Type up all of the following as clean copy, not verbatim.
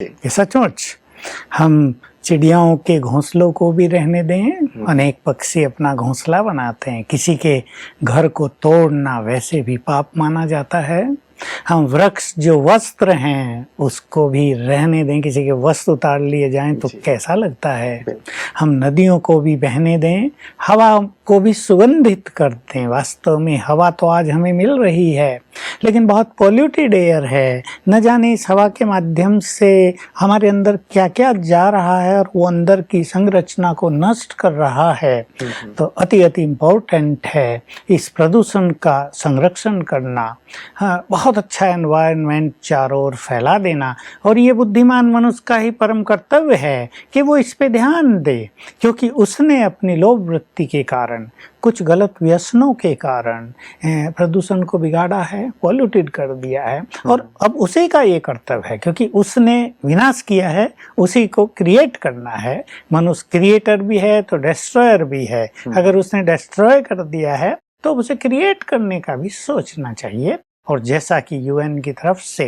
ये सचमुच हम चिड़ियाओं के घोंसलों को भी रहने दें। अनेक पक्षी अपना घोंसला बनाते हैं, किसी के घर को तोड़ना वैसे भी पाप माना जाता है। हम वृक्ष जो वस्त्र हैं उसको भी रहने दें, किसी के वस्त्र उतार लिए जाएं तो कैसा लगता है। हम नदियों को भी बहने दें, हवा को भी सुगंधित कर दें। वास्तव में हवा तो आज हमें मिल रही है, लेकिन बहुत पॉल्यूटेड एयर है। न जाने इस हवा के माध्यम से हमारे अंदर क्या क्या जा रहा है और वो अंदर की संरचना को नष्ट कर रहा है। तो अति इम्पोर्टेंट है इस प्रदूषण का संरक्षण करना। हाँ, बहुत अच्छा एनवायरनमेंट चारों ओर फैला देना, और ये बुद्धिमान मनुष्य का ही परम कर्तव्य है कि वो इस पे ध्यान दे, क्योंकि उसने अपनी लोभ वृत्ति के कारण, कुछ गलत व्यसनों के कारण प्रदूषण को बिगाड़ा है, पॉल्यूटेड कर दिया है। और अब उसी का ये कर्तव्य है, क्योंकि उसने विनाश किया है, उसी को क्रिएट करना है। मनुष्य क्रिएटर भी है तो डिस्ट्रॉयर भी है। अगर उसने डिस्ट्रॉय कर दिया है तो उसे क्रिएट करने का भी सोचना चाहिए। और जैसा कि यूएन की तरफ से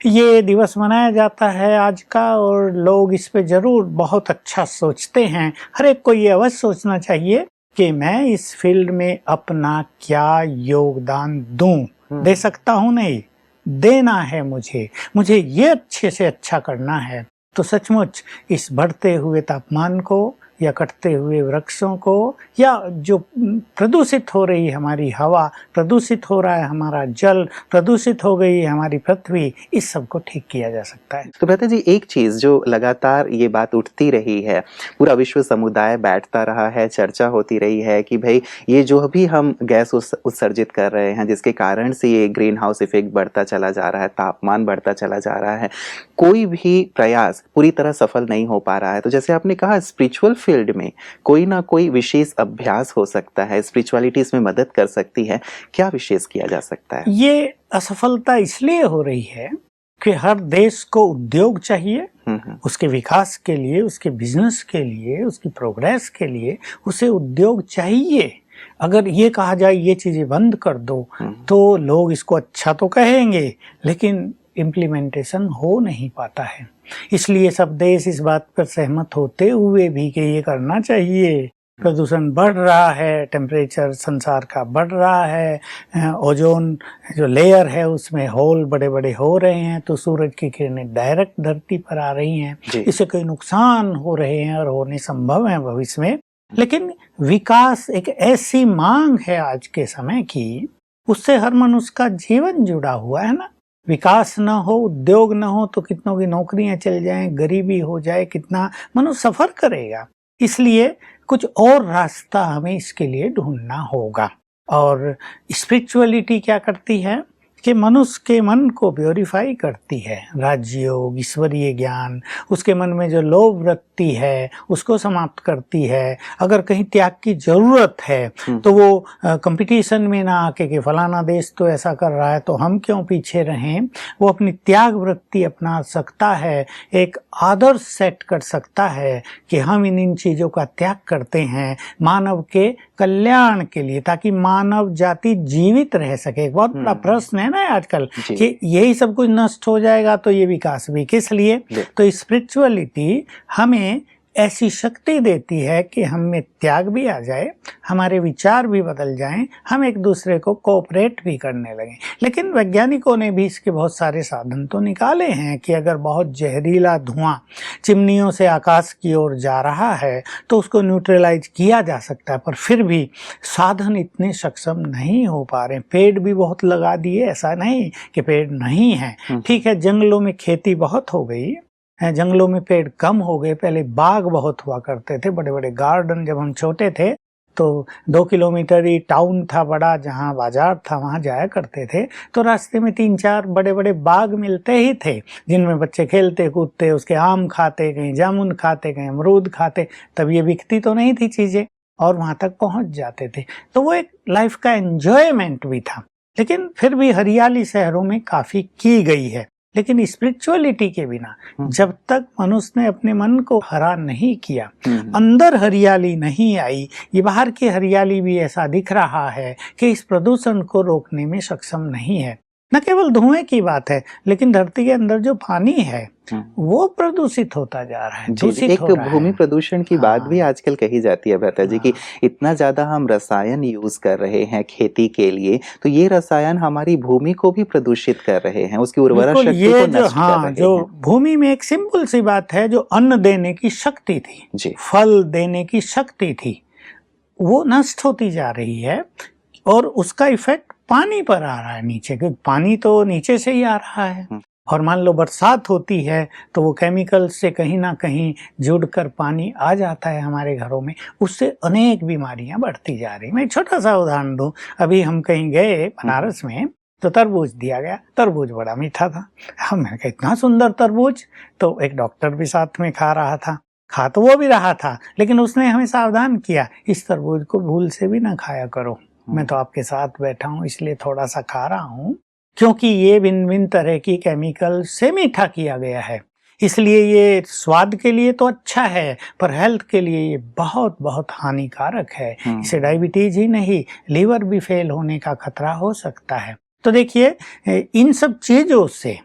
ये दिवस मनाया जाता है आज का, और लोग इस पे जरूर बहुत अच्छा सोचते हैं। हर एक को ये अवश्य सोचना चाहिए कि मैं इस फील्ड में अपना क्या योगदान दूं। दे सकता हूं नहीं, देना है मुझे ये अच्छे से अच्छा करना है। तो सचमुच इस बढ़ते हुए तापमान को, या कटते हुए वृक्षों को, या जो प्रदूषित हो रही है हमारी हवा, प्रदूषित हो रहा है हमारा जल, प्रदूषित हो गई है हमारी पृथ्वी, इस सब को ठीक किया जा सकता है। तो भ्राता जी, एक चीज जो लगातार ये बात उठती रही है, पूरा विश्व समुदाय बैठता रहा है, चर्चा होती रही है कि भाई ये जो भी हम गैस उत्सर्जित कर रहे हैं, जिसके कारण से ये ग्रीन हाउस इफेक्ट बढ़ता चला जा रहा है, तापमान बढ़ता चला जा रहा है, कोई भी प्रयास पूरी तरह सफल नहीं हो पा रहा है। तो जैसे आपने कहा, स्पिरिचुअल फील्ड में कोई ना कोई विशेष अभ्यास हो सकता है, स्पिरिचुअलिटी इसमें मदद कर सकती है। क्या विशेष किया जा सकता है? ये असफलता इसलिए हो रही है कि हर देश को उद्योग चाहिए, उसके विकास के लिए, उसके बिजनेस के लिए, उसकी प्रोग्रेस के लिए उसे उद्योग चाहिए। अगर ये कहा जाए ये चीजें बंद कर दो तो लोग इसको अच्छा तो कहेंगे, लेकिन इम्प्लीमेंटेशन हो नहीं पाता है। इसलिए सब देश इस बात पर सहमत होते हुए भी कि ये करना चाहिए। प्रदूषण बढ़ रहा है, टेम्परेचर संसार का बढ़ रहा है, ओजोन जो लेयर है उसमें होल बड़े बड़े हो रहे हैं, तो सूरज की किरणें डायरेक्ट धरती पर आ रही हैं, इससे कई नुकसान हो रहे हैं और होने संभव है भविष्य में। लेकिन विकास एक ऐसी मांग है आज के समय की, उससे हर मनुष्य का जीवन जुड़ा हुआ है ना। विकास न हो, उद्योग न हो तो कितनों की नौकरियां चल जाएं, गरीबी हो जाए, कितना मनुष्य सफर करेगा। इसलिए कुछ और रास्ता हमें इसके लिए ढूंढना होगा। और स्पिरिचुअलिटी क्या करती है कि मनुष्य के मन को प्योरीफाई करती है। राजयोग, ईश्वरीय ज्ञान, उसके मन में जो लोभ वृत्ति है उसको समाप्त करती है। अगर कहीं त्याग की जरूरत है तो वो कंपटीशन में ना आके कि फलाना देश तो ऐसा कर रहा है तो हम क्यों पीछे रहें। वो अपनी त्याग वृत्ति अपना सकता है, एक आदर्श सेट कर सकता है कि हम इन चीजों का त्याग करते हैं मानव के कल्याण के लिए, ताकि मानव जाति जीवित रह सके। एक बहुत बड़ा प्रश्न है ना आजकल कि यही सब कुछ नष्ट हो जाएगा तो ये विकास भी किस लिए। तो स्पिरिचुअलिटी हमें ऐसी शक्ति देती है कि हम में त्याग भी आ जाए, हमारे विचार भी बदल जाएं, हम एक दूसरे को कोऑपरेट भी करने लगें। लेकिन वैज्ञानिकों ने भी इसके बहुत सारे साधन तो निकाले हैं कि अगर बहुत जहरीला धुआं चिमनियों से आकाश की ओर जा रहा है तो उसको न्यूट्रलाइज किया जा सकता है, पर फिर भी साधन इतने सक्षम नहीं हो पा रहे। पेड़ भी बहुत लगा दिए, ऐसा नहीं कि पेड़ नहीं है। ठीक है, जंगलों में खेती बहुत हो गई, जंगलों में पेड़ कम हो गए। पहले बाग बहुत हुआ करते थे, बड़े बड़े गार्डन। जब हम छोटे थे तो 2 किलोमीटर ही टाउन था बड़ा, जहाँ बाजार था वहाँ जाया करते थे, तो रास्ते में 3-4 बड़े बड़े बाग मिलते ही थे जिनमें बच्चे खेलते कूदते, उसके आम खाते, कहीं जामुन खाते, कहीं अमरूद खाते। तब ये बिकती तो नहीं थी चीजें, और वहाँ तक पहुँच जाते थे। तो वो एक लाइफ का एंजॉयमेंट भी था। लेकिन फिर भी हरियाली शहरों में काफी की गई है। लेकिन स्पिरिचुअलिटी के बिना जब तक मनुष्य ने अपने मन को हरा नहीं किया, अंदर हरियाली नहीं आई, ये बाहर की हरियाली भी ऐसा दिख रहा है कि इस प्रदूषण को रोकने में सक्षम नहीं है। न केवल धुएं की बात है, लेकिन धरती के अंदर जो पानी है वो प्रदूषित होता जा रहा है, जी, दूषित एक हो रहा भूमि है। प्रदूषण की बात भी हाँ। आजकल कही जाती है भ्राता जी कि इतना ज्यादा हम रसायन यूज कर रहे हैं खेती के लिए, तो ये रसायन हमारी भूमि को भी प्रदूषित कर रहे हैं, उसकी उर्वरा बिल्कुल, शक्ति को ये जो नष्ट कर रहे जो हैं। भूमि में एक सिंपल सी बात है, जो अन्न देने की शक्ति थी, जी। फल देने की शक्ति थी, वो नष्ट होती जा रही है और उसका इफेक्ट पानी पर आ रहा है नीचे, क्योंकि पानी तो नीचे से ही आ रहा है। और मान लो बरसात होती है तो वो केमिकल से कहीं ना कहीं जुड़कर पानी आ जाता है हमारे घरों में, उससे अनेक बीमारियां बढ़ती जा रही। मैं एक छोटा सा उदाहरण दूं, अभी हम कहीं गए बनारस में तो तरबूज दिया गया, तरबूज बड़ा मीठा था। मैंने कहा इतना सुंदर तरबूज, तो एक डॉक्टर भी साथ में खा रहा था, खा तो वो भी रहा था, लेकिन उसने हमें सावधान किया, इस तरबूज को भूल से भी ना खाया करो, मैं तो आपके साथ बैठा हूँ इसलिए थोड़ा सा खा रहा हूँ, क्योंकि ये भिन्न भिन्न तरह की केमिकल से मीठा किया गया है, इसलिए ये स्वाद के लिए तो अच्छा है पर हेल्थ के लिए ये बहुत बहुत हानिकारक है। इसे डायबिटीज ही नहीं, लीवर भी फेल होने का खतरा हो सकता है। तो देखिए, इन सब चीजों से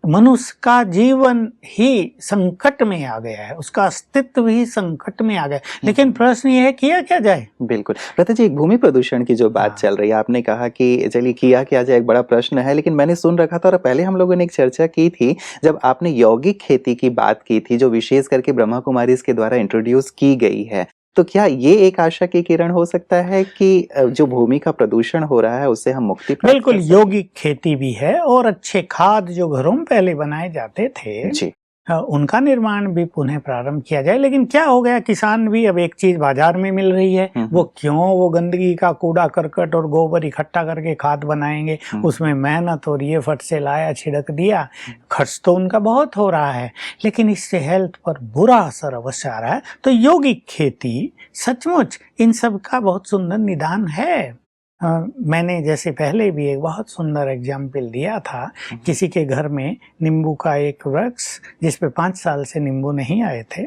मनुष्य का जीवन ही संकट में आ गया है, उसका अस्तित्व ही संकट में आ गया। लेकिन प्रश्न ये है, किया क्या जाए? बिल्कुल भ्राता जी, एक भूमि प्रदूषण की जो बात चल रही है, आपने कहा कि चलिए किया क्या जाए, एक बड़ा प्रश्न है, लेकिन मैंने सुन रखा था और पहले हम लोगों ने एक चर्चा की थी जब आपने यौगिक खेती की बात की थी, जो विशेष करके ब्रह्मा कुमारी के द्वारा इंट्रोड्यूस की गई है। तो क्या ये एक आशा की किरण हो सकता है कि जो भूमि का प्रदूषण हो रहा है उससे हम मुक्ति प्राप्त बिल्कुल, कर सकें? यौगिक खेती भी है और अच्छे खाद जो घरों में पहले बनाए जाते थे, जी। उनका निर्माण भी पुनः प्रारंभ किया जाए। लेकिन क्या हो गया, किसान भी अब एक चीज बाजार में मिल रही है, वो क्यों वो गंदगी का कूड़ा करकट और गोबर इकट्ठा करके खाद बनाएंगे, उसमें मेहनत हो रही है, फट से लाया छिड़क दिया, खर्च तो उनका बहुत हो रहा है, लेकिन इससे हेल्थ पर बुरा असर अवश्य आ रहा है। तो यौगिक खेती सचमुच इन सब का बहुत सुंदर निदान है। मैंने जैसे पहले भी एक बहुत सुंदर एग्जाम्पल दिया था, किसी के घर में नींबू का एक वृक्ष जिस पे 5 साल से नींबू नहीं आए थे,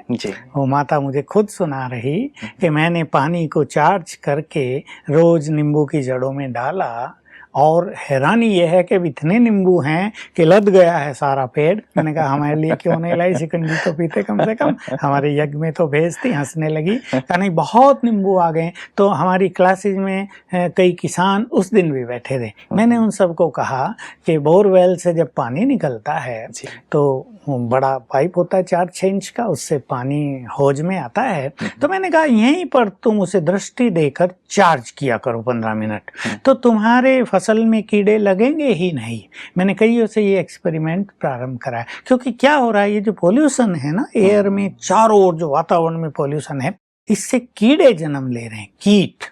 वो माता मुझे खुद सुना रही कि मैंने पानी को चार्ज करके रोज नींबू की जड़ों में डाला और हैरानी यह है कि इतने नींबू हैं कि लद गया है सारा पेड़। मैंने कहा हमारे लिए क्यों नहीं लाई, शिकंजी तो पीते कम से कम, हमारे यज्ञ में तो भेजती। हंसने लगी, कहा नहीं बहुत नींबू आ गए। तो हमारी क्लासेज में कई किसान उस दिन भी बैठे थे। मैंने उन सबको कहा कि बोरवेल से जब पानी निकलता है तो बड़ा पाइप होता है 4-6 इंच का, उससे पानी हौज में आता है, तो मैंने कहा यहीं पर तुम उसे दृष्टि देकर चार्ज किया करो 15 मिनट, तो तुम्हारे फसल में कीड़े लगेंगे ही नहीं। मैंने कईयों से ये एक्सपेरिमेंट प्रारंभ कराया, क्योंकि क्या हो रहा है, ये जो पोल्यूशन है ना एयर में, चारों ओर जो वातावरण में पोल्यूशन है, इससे कीड़े जन्म ले रहे हैं, कीट।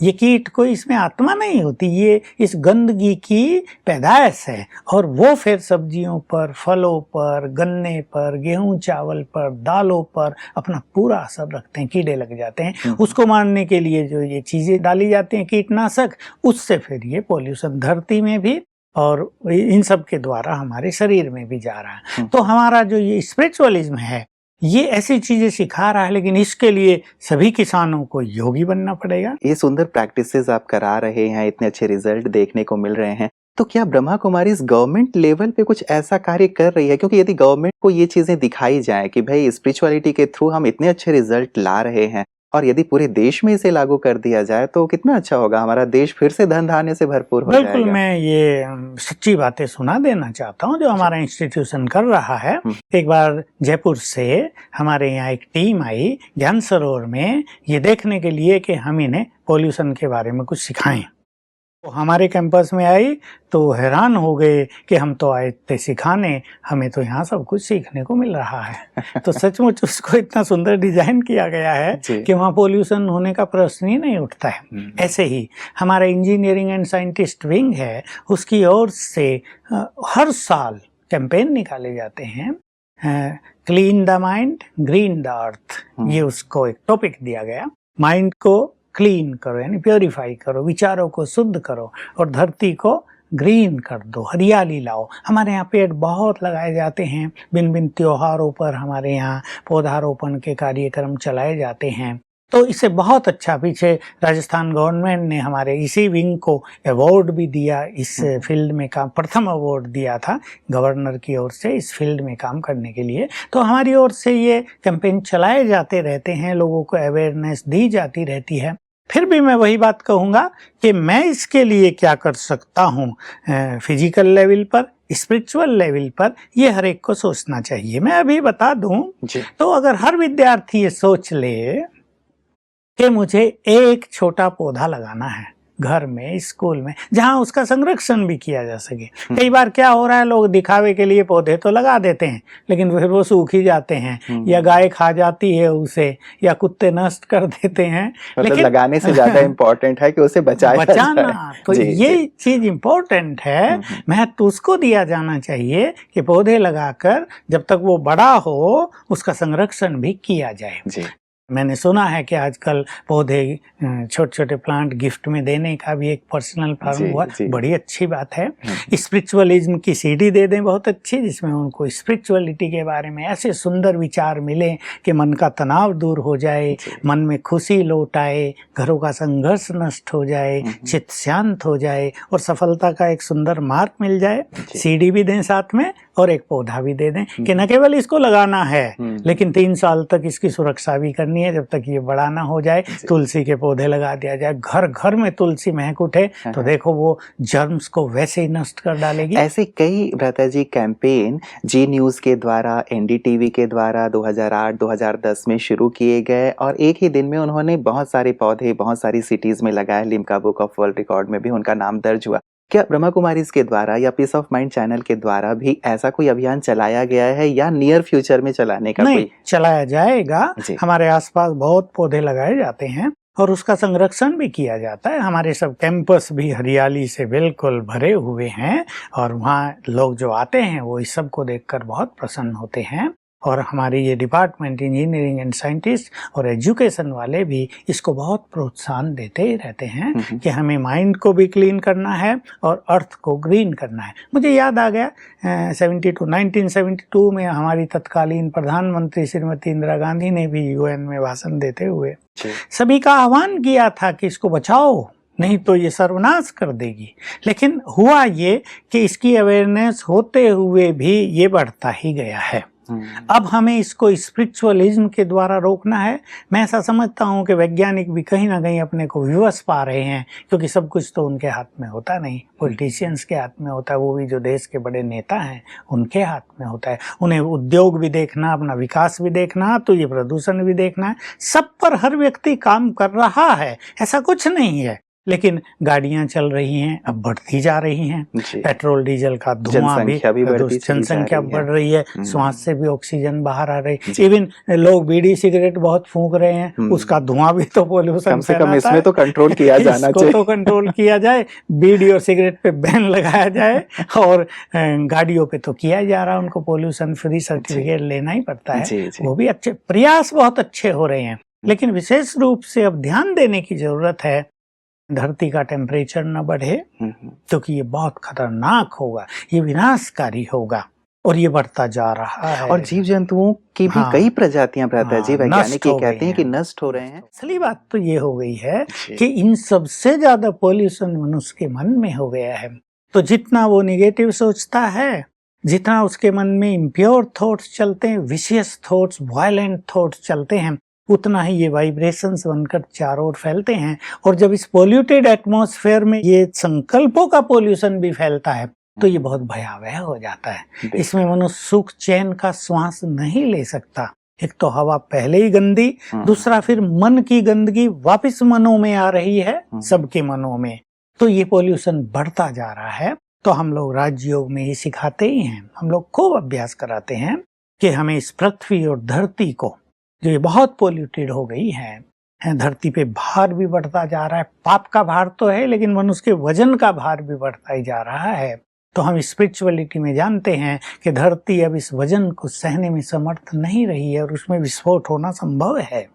ये कीट कोई इसमें आत्मा नहीं होती, ये इस गंदगी की पैदाइश है, और वो फिर सब्जियों पर, फलों पर, गन्ने पर, गेहूं चावल पर, दालों पर अपना पूरा असर रखते हैं, कीड़े लग जाते हैं। उसको मारने के लिए जो ये चीजें डाली जाती हैं कीटनाशक, उससे फिर ये पोल्यूशन धरती में भी और इन सब के द्वारा हमारे शरीर में भी जा रहा है। तो हमारा जो ये स्पिरिचुअलिज्म है, ये ऐसी चीजें सिखा रहा है, लेकिन इसके लिए सभी किसानों को योगी बनना पड़ेगा। ये सुंदर प्रैक्टिसेस आप करा रहे हैं, इतने अच्छे रिजल्ट देखने को मिल रहे हैं, तो क्या ब्रह्मा कुमारी इस गवर्नमेंट लेवल पे कुछ ऐसा कार्य कर रही है? क्योंकि यदि गवर्नमेंट को ये चीजें दिखाई जाए कि भाई स्पिरिचुअलिटी के थ्रू हम इतने अच्छे रिजल्ट ला रहे हैं, और यदि पूरे देश में इसे लागू कर दिया जाए तो कितना अच्छा होगा, हमारा देश फिर से धन धान्य से भरपूर हो जाएगा। बिल्कुल, मैं ये सच्ची बातें सुना देना चाहता हूँ जो हमारा इंस्टीट्यूशन कर रहा है। एक बार जयपुर से हमारे यहाँ एक टीम आई ज्ञान सरोवर में, ये देखने के लिए कि हम इन्हें पॉल्यूशन के बारे में कुछ सिखाएं। तो हमारे कैंपस में आई तो हैरान हो गए कि हम तो आए थे सिखाने, हमें तो यहाँ सब कुछ सीखने को मिल रहा है। तो सचमुच उसको इतना सुंदर डिजाइन किया गया है कि वहाँ पोल्यूशन होने का प्रश्न ही नहीं उठता है। ऐसे ही हमारा इंजीनियरिंग एंड साइंटिस्ट विंग है, उसकी ओर से हर साल कैंपेन निकाले जाते हैं, clean the mind green the अर्थ, ये उसको एक टॉपिक दिया गया। माइंड को क्लीन करो यानी प्योरीफाई करो, विचारों को शुद्ध करो और धरती को ग्रीन कर दो, हरियाली लाओ। हमारे यहाँ पेड़ बहुत लगाए जाते हैं, भिन्न भिन्न त्योहारों पर हमारे यहाँ पौधारोपण के कार्यक्रम चलाए जाते हैं। तो इसे बहुत अच्छा पीछे राजस्थान गवर्नमेंट ने हमारे इसी विंग को अवार्ड भी दिया, इस फील्ड में काम प्रथम अवार्ड दिया था गवर्नर की ओर से इस फील्ड में काम करने के लिए। तो हमारी ओर से ये कैंपेन चलाए जाते रहते हैं, लोगों को अवेयरनेस दी जाती रहती है। फिर भी मैं वही बात कहूँगा कि मैं इसके लिए क्या कर सकता हूँ, फिजिकल लेवल पर, स्पिरिचुअल लेवल पर, ये हर एक को सोचना चाहिए। मैं अभी बता दूं तो अगर हर विद्यार्थी ये सोच ले कि मुझे एक छोटा पौधा लगाना है घर में, स्कूल में, जहां उसका संरक्षण भी किया जा सके। कई बार क्या हो रहा है, लोग दिखावे के लिए पौधे तो लगा देते हैं लेकिन फिर वो सूख ही जाते हैं, या गाय खा जाती है उसे, या कुत्ते नष्ट कर देते हैं। लेकिन लगाने से ज्यादा इम्पोर्टेंट है कि उसे बचाना। तो ये चीज इम्पोर्टेंट है, महत्व उसको दिया जाना चाहिए कि पौधे लगाकर जब तक वो बड़ा हो उसका संरक्षण भी किया जाए। मैंने सुना है कि आजकल पौधे, छोटे छोटे प्लांट गिफ्ट में देने का भी एक पर्सनल फॉर्म हुआ, बड़ी अच्छी बात है। स्पिरिचुअलिज्म की सीडी दे दें, बहुत अच्छी, जिसमें उनको स्पिरिचुअलिटी के बारे में ऐसे सुंदर विचार मिले कि मन का तनाव दूर हो जाए, मन में खुशी लौट आए, घरों का संघर्ष नष्ट हो जाए, चित्त शांत हो जाए और सफलता का एक सुंदर मार्ग मिल जाए। सीडी भी दें साथ में और एक पौधा भी दे दें कि न केवल इसको लगाना है लेकिन 3 साल तक इसकी सुरक्षा भी करनी है, जब तक ये बड़ा ना हो जाए। तुलसी के पौधे लगा दिया जाए, घर घर में तुलसी महक उठे तो देखो वो जर्म्स को वैसे ही नष्ट कर डालेगी। ऐसे कई भ्राता जी कैंपेन जी न्यूज के द्वारा, एनडीटीवी के द्वारा 2008-2010 में शुरू किए गए और एक ही दिन में उन्होंने बहुत सारे पौधे बहुत सारी सिटीज में लगाए। Limca book of world record में भी उनका नाम दर्ज हुआ। क्या ब्रह्मा कुमारीज के द्वारा या पीस ऑफ माइंड चैनल के द्वारा भी ऐसा कोई अभियान चलाया गया है या नियर फ्यूचर में चलाने का? नहीं, चलाया जाएगा। हमारे आसपास बहुत पौधे लगाए जाते हैं और उसका संरक्षण भी किया जाता है। हमारे सब कैंपस भी हरियाली से बिल्कुल भरे हुए हैं और वहाँ लोग जो आते हैं वो इस सब को देखकर बहुत प्रसन्न होते हैं। और हमारी ये डिपार्टमेंट, इंजीनियरिंग एंड साइंटिस्ट और एजुकेशन वाले भी इसको बहुत प्रोत्साहन देते ही रहते हैं कि हमें माइंड को भी क्लीन करना है और अर्थ को ग्रीन करना है। मुझे याद आ गया 1972 में हमारी तत्कालीन प्रधानमंत्री श्रीमती इंदिरा गांधी ने भी यूएन में भाषण देते हुए सभी का आह्वान किया था कि इसको बचाओ, नहीं तो ये सर्वनाश कर देगी। लेकिन हुआ ये कि इसकी अवेयरनेस होते हुए भी ये बढ़ता ही गया है। अब हमें इसको स्पिरिचुअलिज्म के द्वारा रोकना है। मैं ऐसा समझता हूँ कि वैज्ञानिक भी कहीं ना कहीं अपने को विवश पा रहे हैं, क्योंकि सब कुछ तो उनके हाथ में होता नहीं, पॉलिटिशियंस के हाथ में होता है, वो भी जो देश के बड़े नेता हैं उनके हाथ में होता है। उन्हें उद्योग भी देखना, अपना विकास भी देखना, तो ये प्रदूषण भी देखना है। सब पर हर व्यक्ति काम कर रहा है, ऐसा कुछ नहीं है। लेकिन गाड़ियां चल रही हैं, अब बढ़ती जा रही हैं, पेट्रोल डीजल का धुआं भी, जनसंख्या बढ़ रही है, श्वास से भी ऑक्सीजन बाहर आ रही है। इवन लोग बीड़ी सिगरेट बहुत फूंक रहे हैं, उसका धुआं भी तो पोल्यूशन, कम से कम इसमें तो कंट्रोल किया जाना चाहिए। तो कंट्रोल किया जाए, बीड़ी और सिगरेट पे बैन लगाया जाए और गाड़ियों पे तो किया जा रहा है, उनको पोल्यूशन फ्री सर्टिफिकेट लेना ही पड़ता है। वो भी अच्छे प्रयास बहुत अच्छे हो रहे हैं, लेकिन विशेष रूप से अब ध्यान देने की जरूरत है धरती का टेम्परेचर न बढ़े, क्योंकि ये बहुत खतरनाक होगा, ये विनाशकारी होगा और ये बढ़ता जा रहा है। और जीव जंतुओं की भी कई प्रजातियां भ्राता जी वैज्ञानिक ये कहते हैं कि नष्ट हो रहे हैं। असली बात तो ये हो गई है कि इन सबसे ज्यादा पॉल्यूशन मनुष्य के मन में हो गया है। तो जितना वो निगेटिव सोचता है, जितना उसके मन में इम्प्योर थॉट्स चलते हैं, विशियस थॉट्स, वायलेंट थॉट्स चलते हैं, उतना ही ये वाइब्रेशंस बनकर चारों ओर फैलते हैं। और जब इस पोल्यूटेड एटमॉस्फेयर में ये संकल्पों का पोल्यूशन भी फैलता है तो ये बहुत भयावह हो जाता है। इसमें मनुष्य सुख चैन का श्वास नहीं ले सकता। एक तो हवा पहले ही गंदी, दूसरा फिर मन की गंदगी वापस मनों में आ रही है, सबके मनों में, तो ये पोल्यूशन बढ़ता जा रहा है। तो हम लोग राजयोग में ये सिखाते ही हैं, हम लोग खूब अभ्यास कराते हैं कि हमें इस पृथ्वी और धरती को, जो ये बहुत पोल्यूटेड हो गई है, धरती पे भार भी बढ़ता जा रहा है। पाप का भार तो है, लेकिन मनुष्य के वजन का भार भी बढ़ता ही जा रहा है। तो हम स्पिरिचुअलिटी में जानते हैं कि धरती अब इस वजन को सहने में समर्थ नहीं रही है और उसमें विस्फोट होना संभव है।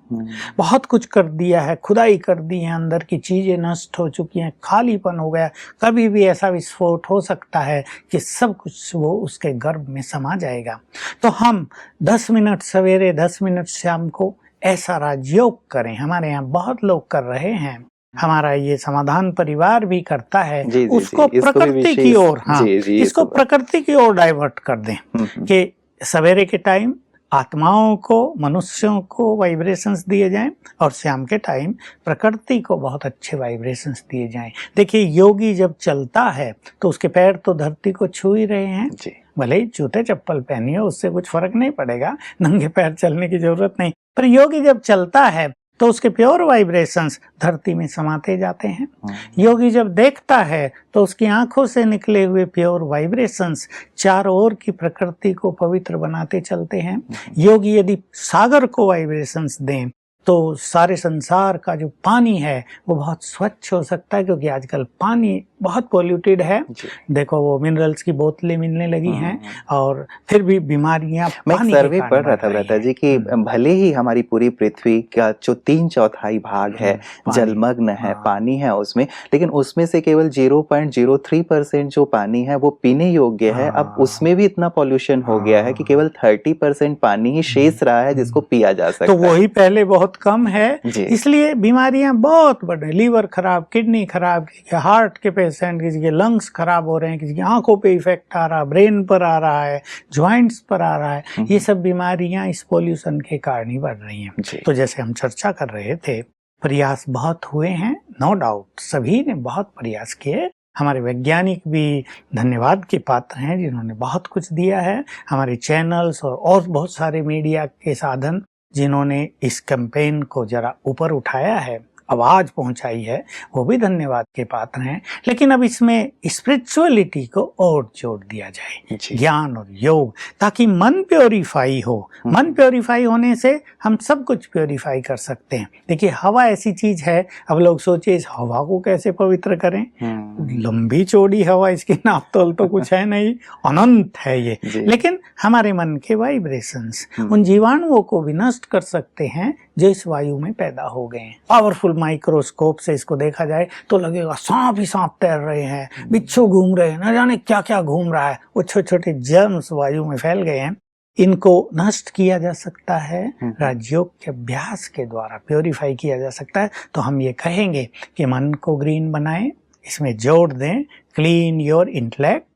बहुत कुछ कर दिया है, खुदाई कर दी है, अंदर की चीजें नष्ट हो चुकी हैं, खालीपन हो गया। कभी भी ऐसा विस्फोट हो सकता है कि सब कुछ वो उसके गर्भ में समा जाएगा। तो हम 10 मिनट सवेरे, 10 मिनट शाम को ऐसा राजयोग करें। हमारे यहाँ बहुत लोग कर रहे हैं, हमारा ये समाधान परिवार भी करता है। जी, जी, उसको जी, इसको भी प्रकृति की ओर, हाँ, जी, जी, इसको प्रकृति की ओर डाइवर्ट कर दें कि सवेरे के टाइम आत्माओं को, मनुष्यों को वाइब्रेशंस दिए जाएं और शाम के टाइम प्रकृति को बहुत अच्छे वाइब्रेशंस दिए जाएं। देखिए, योगी जब चलता है तो उसके पैर तो धरती को छू ही रहे हैं जी। भले ही जूते चप्पल पहनिए, उससे कुछ फर्क नहीं पड़ेगा, नंगे पैर चलने की जरूरत नहीं। पर योगी जब चलता है तो उसके प्योर वाइब्रेशंस धरती में समाते जाते हैं। योगी जब देखता है तो उसकी आंखों से निकले हुए प्योर वाइब्रेशंस चारों ओर की प्रकृति को पवित्र बनाते चलते हैं। योगी यदि सागर को वाइब्रेशंस दें तो सारे संसार का जो पानी है वो बहुत स्वच्छ हो सकता है, क्योंकि आजकल पानी बहुत पोल्यूटेड है। देखो, वो मिनरल्स की बोतलें मिलने लगी हैं और फिर भी बीमारियां। मैं एक सर्वे पढ़ रहा था भ्राता जी कि भले ही हमारी पूरी पृथ्वी का जो 3/4 भाग है जलमग्न है, पानी है उसमें, लेकिन उसमें से केवल 0.03% जो पानी है वो पीने योग्य है। अब उसमें भी इतना पॉल्यूशन हो गया है कि केवल 30% पानी ही शेष रहा है जिसको पिया जा सकता है। तो वही पहले बहुत कम है, इसलिए बीमारियां बहुत बढ़ रही। लीवर खराब, किडनी खराब, हार्ट के पेशेंट, किसी के लंग्स खराब हो रहे हैं, किसी की आंखों पे इफेक्ट आ रहा है, ब्रेन पर आ रहा है, ज्वाइंट्स पर आ रहा है। ये सब बीमारियां इस पोल्यूशन के कारण ही बढ़ रही हैं। तो जैसे हम चर्चा कर रहे थे, प्रयास बहुत हुए हैं, नो डाउट, सभी ने बहुत प्रयास किए। हमारे वैज्ञानिक भी धन्यवाद के पात्र हैं जिन्होंने बहुत कुछ दिया है। हमारे चैनल्स और बहुत सारे मीडिया के साधन जिन्होंने इस कैंपेन को जरा ऊपर उठाया है, आवाज पहुंचाई है, वो भी धन्यवाद के पात्र हैं। लेकिन अब इसमें स्पिरिचुअलिटी को और जोड़ दिया जाए, ज्ञान और योग, ताकि मन प्योरीफाई हो। मन प्योरीफाई होने से हम सब कुछ प्योरीफाई कर सकते हैं। देखिए, हवा ऐसी चीज है, अब लोग सोचे इस हवा को कैसे पवित्र करें। लंबी चौड़ी हवा, इसकी नाप तोल तो कुछ है नहीं, अनंत है ये। लेकिन हमारे मन के वाइब्रेशंस उन जीवाणुओं को भी नष्ट कर सकते हैं जो इस वायु में पैदा हो गए हैं। पावरफुल माइक्रोस्कोप से इसको देखा जाए तो लगेगा सांप ही सांप तैर रहे हैं, बिच्छू घूम रहे हैं, न जाने क्या क्या घूम रहा है। वो छोटे छोटे जर्म्स वायु में फैल गए हैं। इनको नष्ट किया जा सकता है, राजयोग के अभ्यास के द्वारा प्योरीफाई किया जा सकता है। तो हम ये कहेंगे कि मन को ग्रीन बनाएं, इसमें जोड़ दें clean your intellect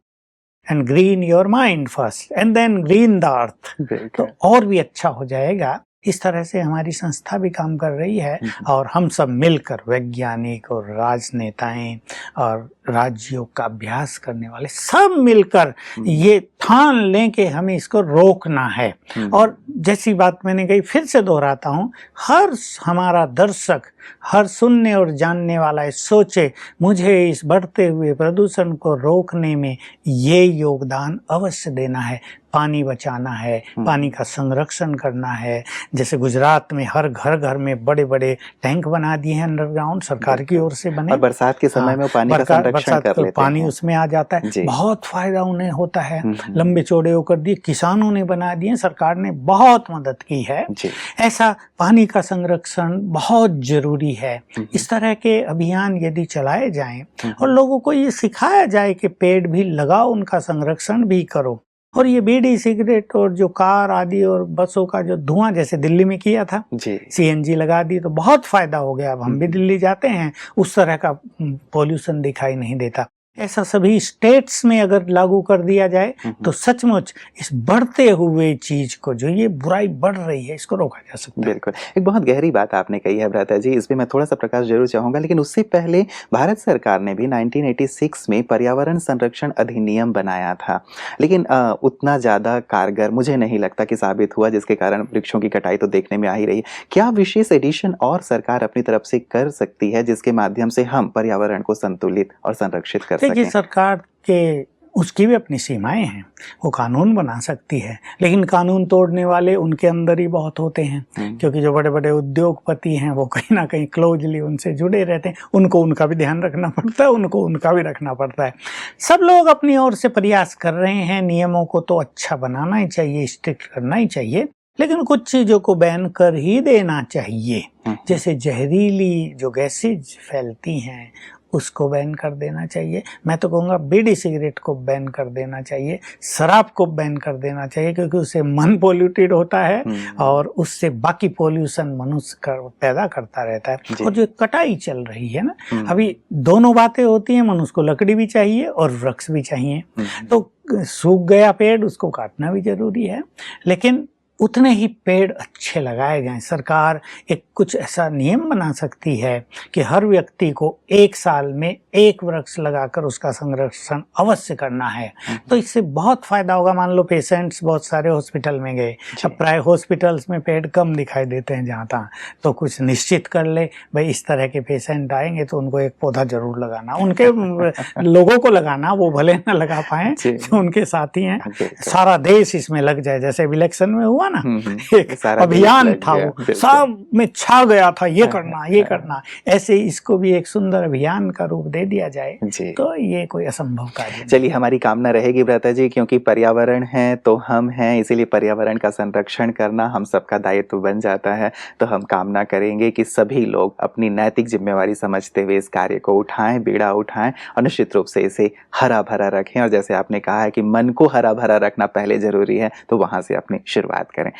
and green your mind first and then green the earth. तो और भी अच्छा हो जाएगा। इस तरह से हमारी संस्था भी काम कर रही है और हम सब मिलकर, वैज्ञानिक और राजनेताएं और राजयोग का अभ्यास करने वाले सब मिलकर ये ठान लें कि हमें इसको रोकना है। और जैसी बात मैंने कही, फिर से दोहराता हूँ, हर हमारा दर्शक, हर सुनने और जानने वाला सोचे मुझे इस बढ़ते हुए प्रदूषण को रोकने में ये योगदान अवश्य देना है। पानी बचाना है, पानी का संरक्षण करना है। जैसे गुजरात में हर घर घर में बड़े बड़े टैंक बना दिए हैं अंडरग्राउंड, सरकार की ओर से बने। और बरसात के समय में पानी का संरक्षण कर लेते हैं, पानी उसमें आ जाता है, बहुत फायदा उन्हें होता है। लंबे चौड़े होकर दिए, किसानों ने बना दिए, सरकार ने बहुत मदद की है। ऐसा पानी का संरक्षण बहुत जरूरी है। इस तरह के अभियान यदि चलाए जाएं और लोगों को ये सिखाया जाए कि पेड़ भी लगाओ, उनका संरक्षण भी करो। और ये बीड़ी, सिगरेट और जो कार आदि और बसों का जो धुआं, जैसे दिल्ली में किया था, सीएनजी लगा दी तो बहुत फायदा हो गया। अब हम भी दिल्ली जाते हैं, उस तरह का पॉल्यूशन दिखाई नहीं देता। ऐसा सभी स्टेट्स में अगर लागू कर दिया जाए तो सचमुच इस बढ़ते हुए चीज को, जो ये बुराई बढ़ रही है, इसको रोका जा सकता है। बिल्कुल, एक बहुत गहरी बात आपने कही है भ्राता जी, इस पे मैं थोड़ा सा प्रकाश जरूर चाहूंगा। लेकिन उससे पहले भारत सरकार ने भी 1986 में पर्यावरण संरक्षण अधिनियम बनाया था, लेकिन उतना ज्यादा कारगर मुझे नहीं लगता कि साबित हुआ, जिसके कारण वृक्षों की कटाई तो देखने में आ ही रही है। क्या विशेष एडिशन और सरकार अपनी तरफ से कर सकती है जिसके माध्यम से हम पर्यावरण को संतुलित और संरक्षित कर देखिए, सरकार के उसकी भी अपनी सीमाएं हैं, वो कानून बना सकती है, लेकिन कानून तोड़ने वाले उनके अंदर ही बहुत होते हैं। क्योंकि जो बड़े बड़े उद्योगपति हैं वो कहीं ना कहीं क्लोजली उनसे जुड़े रहते हैं, उनको उनका भी ध्यान रखना पड़ता है, उनको उनका भी रखना पड़ता है। सब लोग अपनी ओर से प्रयास कर रहे हैं। नियमों को तो अच्छा बनाना ही चाहिए, स्ट्रिक्ट करना ही चाहिए, लेकिन कुछ चीजों को बैन कर ही देना चाहिए। जैसे जहरीली जो गैसेज फैलती हैं उसको बैन कर देना चाहिए। मैं तो कहूँगा बीड़ी सिगरेट को बैन कर देना चाहिए, शराब को बैन कर देना चाहिए, क्योंकि उससे मन पोल्यूटेड होता है और उससे बाकी पोल्यूशन मनुष्य पैदा करता रहता है। और जो कटाई चल रही है ना, अभी दोनों बातें होती हैं, मनुष्य को लकड़ी भी चाहिए और वृक्ष भी चाहिए। तो सूख गया पेड़, उसको काटना भी जरूरी है, लेकिन उतने ही पेड़ अच्छे लगाए गए। सरकार एक कुछ ऐसा नियम बना सकती है कि हर व्यक्ति को 1 साल में 1 वृक्ष लगाकर उसका संरक्षण अवश्य करना है। तो इससे बहुत फायदा होगा। मान लो पेशेंट्स बहुत सारे हॉस्पिटल में गए, अब प्राय हॉस्पिटल्स में पेड़ कम दिखाई देते हैं जहाँ तहाँ, तो कुछ निश्चित कर ले भाई इस तरह के पेशेंट आएंगे तो उनको एक पौधा जरूर लगाना, उनके लोगों को लगाना, वो भले ना लगा पाए जो उनके साथी हैं। सारा देश इसमें लग जाए, जैसे इलेक्शन में हुआ ना, एक अभियान था, वो सब में छा गया था, ये करना ये करना। ऐसे इसको भी एक सुंदर अभियान का रूप दे दिया जाए तो ये कोई असंभव कार्य नहीं। चलिए, हमारी कामना रहेगी भ्राता जी, क्योंकि पर्यावरण है तो हम हैं, इसीलिए पर्यावरण का संरक्षण करना हम सबका दायित्व बन जाता है। तो हम कामना करेंगे कि सभी लोग अपनी नैतिक जिम्मेवारी समझते हुए इस कार्य को उठाएं, बीड़ा उठाएं और निश्चित रूप से इसे हरा भरा रखें। और जैसे आपने कहा है कि मन को हरा भरा रखना पहले जरूरी है, तो वहां से अपनी शुरुआत